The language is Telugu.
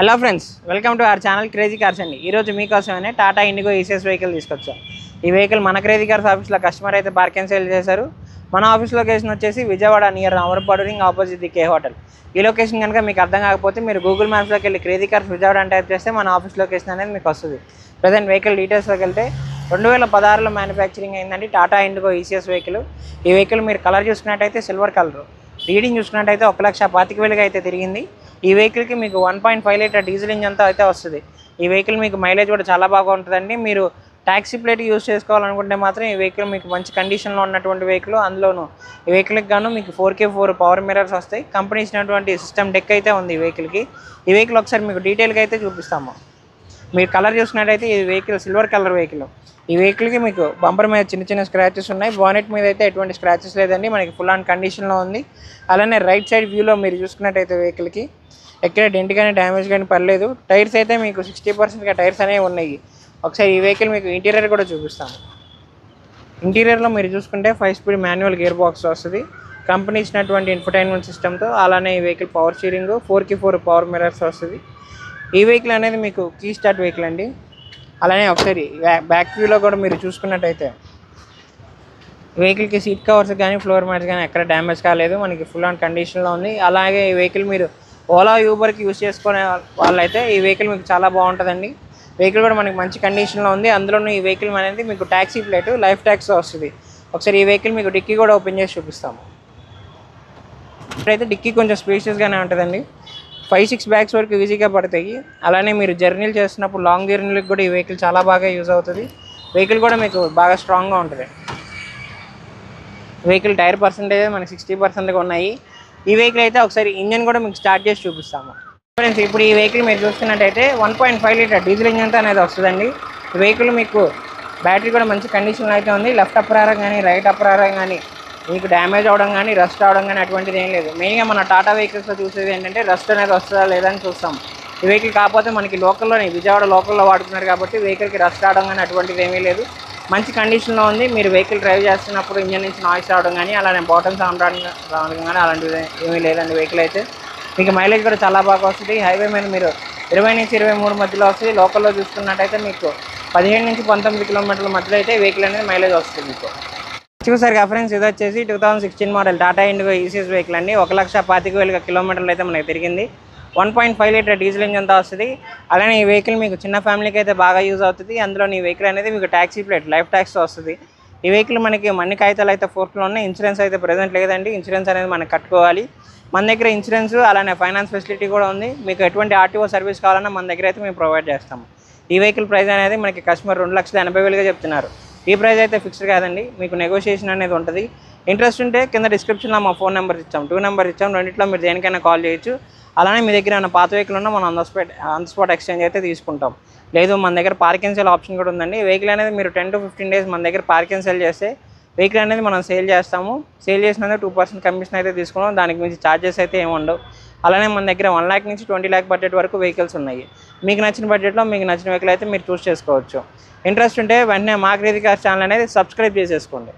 Hello friends, welcome to our channel crazy cars అండి. ఈరోజు మీకోసమే టాటా ఇండిగో ఈసీఎస్ వెహికల్ తీసుకొచ్చాం. ఈ వెహికల్ మన క్రేజీ కార్స్ ఆఫీస్లో కస్టమర్ అయితే పార్క్ అండ్ సేల్ చేశారు. మన ఆఫీస్ లొకేషన్ వచ్చేసి Vijayawada near Amarapadu ring opposite the K hotel. ఈ లొకేషన్ కనుక మీకు అర్థం కాకపోతే మీరు గూగుల్ మ్యాప్స్లోకి వెళ్ళి క్రేజీ కార్స్ విజయవాడ అని టైప్ చేస్తే మన ఆఫీస్ లొకేషన్ అనేది మీకు వస్తుంది. ప్రజెంట్ వెహికల్ డీటెయిల్స్లోకి వెళ్తే 2016లో మ్యానుఫ్యాక్చరింగ్ అయిందండి టాటా ఇండిగో ఈసీఎస్ వెహికల్. ఈ వెహికల్ మీరు కలర్ చూసుకున్నట్టయితే సిల్వర్ కలర్, రీడింగ్ చూసుకున్నట్టయితే 1,25,000 అయితే తిరిగింది. ఈ వెహికల్కి మీకు 1.5 లీటర్ డీజిల్ ఇంజన్తో అయితే వస్తుంది. ఈ వెహికల్ మీకు మైలేజ్ కూడా చాలా బాగా ఉంటుందండి. మీరు ట్యాక్సీ ప్లేట్ యూజ్ చేసుకోవాలనుకుంటే మాత్రం ఈ వెహికల్ మీకు మంచి కండిషన్లో ఉన్నటువంటి వెహికల్. అందులోనూ ఈ వెహికల్కి గాను మీకు 4x4 పవర్ మిరర్స్ వస్తాయి. కంపెనీ ఇచ్చినటువంటి సిస్టమ్ డెక్ అయితే ఉంది ఈ వెహికల్కి. ఈ వెహికల్ ఒకసారి మీకు డీటెయిల్గా అయితే చూపిస్తాము. మీరు కలర్ చూసినట్టయితే ఈ వెహికల్ సిల్వర్ కలర్ వెహికల్. ఈ వెహికల్కి మీకు బంపర్ మీద చిన్న చిన్న స్క్రాచెస్ ఉన్నాయి. బానెట్ మీద అయితే ఎటువంటి స్క్రాచెస్ లేదండి, మనకి ఫుల్ ఆన్ కండిషన్లో ఉంది. అలానే రైట్ సైడ్ వ్యూలో మీరు చూసుకున్నట్టయితే వెహికల్కి ఎక్కడ డెంట్ కానీ డ్యామేజ్ కానీ పర్లేదు. టైర్స్ అయితే మీకు 60% టైర్స్ అనేవి ఉన్నాయి. ఒకసారి ఈ వెహికల్ మీకు ఇంటీరియర్ కూడా చూపిస్తాను. ఇంటీరియర్లో మీరు చూసుకుంటే 5 స్పీడ్ మాన్యువల్ గేర్ బాక్స్ వస్తుంది. కంపెనీ ఇచ్చినటువంటి ఇన్ఫర్టైన్మెంట్ సిస్టమ్తో. అలానే ఈ vehicle power steering, 4x4 power mirrors వస్తుంది. ఈ వెహికల్ అనేది మీకు కీ స్టార్ట్ వెహికల్ అండి. అలానే ఒకసారి బ్యాక్ వ్యూలో కూడా మీరు చూసుకున్నట్టయితే వెహికల్కి సీట్ కవర్స్ కానీ ఫ్లోర్ మ్యాట్స్ కానీ ఎక్కడ డ్యామేజ్ కాలేదు, మనకి ఫుల్ ఆన్ కండిషన్లో ఉంది. అలాగే ఈ వెహికల్ మీరు ఓలా యూబర్కి యూజ్ చేసుకునే వాళ్ళైతే ఈ వెహికల్ మీకు చాలా బాగుంటుందండి. వెహికల్ కూడా మనకి మంచి కండిషన్లో ఉంది. అందులోనూ ఈ వెహికల్ అనేది మీకు ట్యాక్సీ ప్లేట్ లైఫ్ ట్యాక్స్ వస్తుంది. ఒకసారి ఈ వెహికల్ మీకు డిక్కీ కూడా ఓపెన్ చేసి చూపిస్తాము. ఇప్పుడైతే డిక్కీ కొంచెం స్పేషియస్గానే ఉంటుందండి. 5-6 బ్యాగ్స్ వరకు ఈజీగా పడతాయి. అలానే మీరు జర్నీలు చేస్తున్నప్పుడు లాంగ్ జర్నీలకు కూడా ఈ వెహికల్ చాలా బాగా యూజ్ అవుతుంది. వెహికల్ కూడా మీకు బాగా స్ట్రాంగ్గా ఉంటుంది. వెహికల్ టైర్ పర్సెంటేజ్ మనకి 60%గా ఉన్నాయి. ఈ వెహికల్ అయితే ఒకసారి ఇంజన్ కూడా మీకు స్టార్ట్ చేసి చూపిస్తాము. ఫ్రెండ్స్, ఇప్పుడు ఈ వెహికల్ మీరు చూసుకున్నట్టయితే 1.5 లీటర్ డీజిల్ ఇంజన్తో అనేది వస్తుందండి. ఈ వెహికల్ మీకు బ్యాటరీ కూడా మంచి కండిషన్లో అయితే ఉంది. లెఫ్ట్ అప్పరారం కానీ రైట్ అప్పరారం కానీ మీకు డ్యామేజ్ అవడం కానీ రస్ట్ అవడం కానీ అటువంటిది ఏం లేదు. మెయిన్గా మన టాటా వెహికల్స్లో చూసేది ఏంటంటే రస్ట్ అనేది వస్తుందా లేదా అని చూస్తాం. ఈ వెహికల్ కాకపోతే మనకి లోకల్లోనే విజయవాడ లోకల్లో వాడుతున్నారు కాబట్టి వెహికల్కి రస్ట్ అవడం కానీ అటువంటిది ఏమీ లేదు. మంచి కండిషన్లో ఉంది. మీరు వెహికల్ డ్రైవ్ చేస్తున్నప్పుడు ఇంజన్ నుంచి నాయిస్ రావడం కానీ అలానే బాటమ్ సౌండ్ రావడం కానీ అలాంటిది ఏమీ లేదండి. వెహికల్ అయితే మీకు మైలేజ్ కూడా చాలా బాగా వస్తుంది. హైవే మీద మీరు 20 నుంచి 23 మధ్యలో వస్తుంది. లోకల్లో చూసుకున్నట్టయితే మీకు 17 నుంచి 19 కిలోమీటర్ల మధ్యలో అయితే వెహికల్ అనేది మైలేజ్ వస్తుంది. మీకు చూసారుగా ఫ్రెండ్స్, ఇది వచ్చేసి 2016 model Tata IndiGo ECS vehicle అండి. 1,25,000 కిలోమీటర్లు అయితే మనకి తిరిగింది. 1.5 లీటర్ డీజిల్ ఇంజన్తో వస్తుంది. అలానే ఈ వెహికల్ మీకు చిన్న ఫ్యామిలీకి అయితే బాగా యూజ్ అవుతుంది. అందులో ఈ వెహికల్ అనేది మీకు ట్యాక్సీ ప్లేట్ లైఫ్ ట్యాక్స్తో వస్తుంది. ఈ వెహికల్ మనకి మన్ని కాగితాలు అయితే ఫోర్స్లో ఉన్నాయి. ఇన్సూరెన్స్ అయితే ప్రెజెంట్ లేదండి. ఇన్సూరెన్స్ అనేది మనకు కట్టుకోవాలి. మన దగ్గర ఇన్సూరెన్స్ అలానే ఫైనాన్స్ ఫెసిలిటీ కూడా ఉంది. మీకు ఎటువంటి ఆర్టీఓ సర్వీస్ కావాలన్నా మన దగ్గర అయితే మేము ప్రొవైడ్ చేస్తాము. ఈ వెహికల్ ప్రైస్ అనేది మనకి కస్టమర్ 2,80,000గా చెప్తున్నారు. ఈ ప్రైస్ అయితే ఫిక్స్డ్ కాదండి, మీకు నెగోషియేషన్ అనేది ఉంటుంది. ఇంట్రెస్ట్ ఉంటే కింద డిస్క్రిప్షన్లో మా ఫోన్ నెంబర్ ఇచ్చాం, 2 నెంబర్ ఇచ్చాం. రెండింటిలో మీరు దేనికైనా కాల్ చేయొచ్చు. అలానే మీ దగ్గర ఏమైనా పాత వెహికల్ ఉన్నా మనం ఆన్ ద స్పాట్ ఎక్స్చేంజ్ అయితే తీసుకుంటాం. లేదు మన దగ్గర పార్క్ అండ్ సేల్ ఆప్షన్ కూడా ఉందండి. వెహికల్ అనేది మీరు 10 to 15 డేస్ మన దగ్గర పార్క్ అండ్ సేల్ చేస్తే వెహికల్ అనేది మనం సేల్ చేస్తాము. సేల్ చేసినందుకు 2% కమిషన్ అయితే తీసుకున్నాం. దానికి మించి ఛార్జెస్ అయితే ఏమి ఉండవు. అలానే మన దగ్గర 1 lakh నుంచి 20 lakh బడ్జెట్ వరకు వెహికల్స్ ఉన్నాయి. మీకు నచ్చిన బడ్జెట్లో మీకు నచ్చిన వెహికల్ అయితే మీరు చూస్ చేసుకోవచ్చు. ఇంట్రెస్ట్ ఉంటే వెంటనే మా క్రేజీ కార్స్ ఛానల్ అనేది సబ్స్క్రైబ్ చేసేసుకోండి.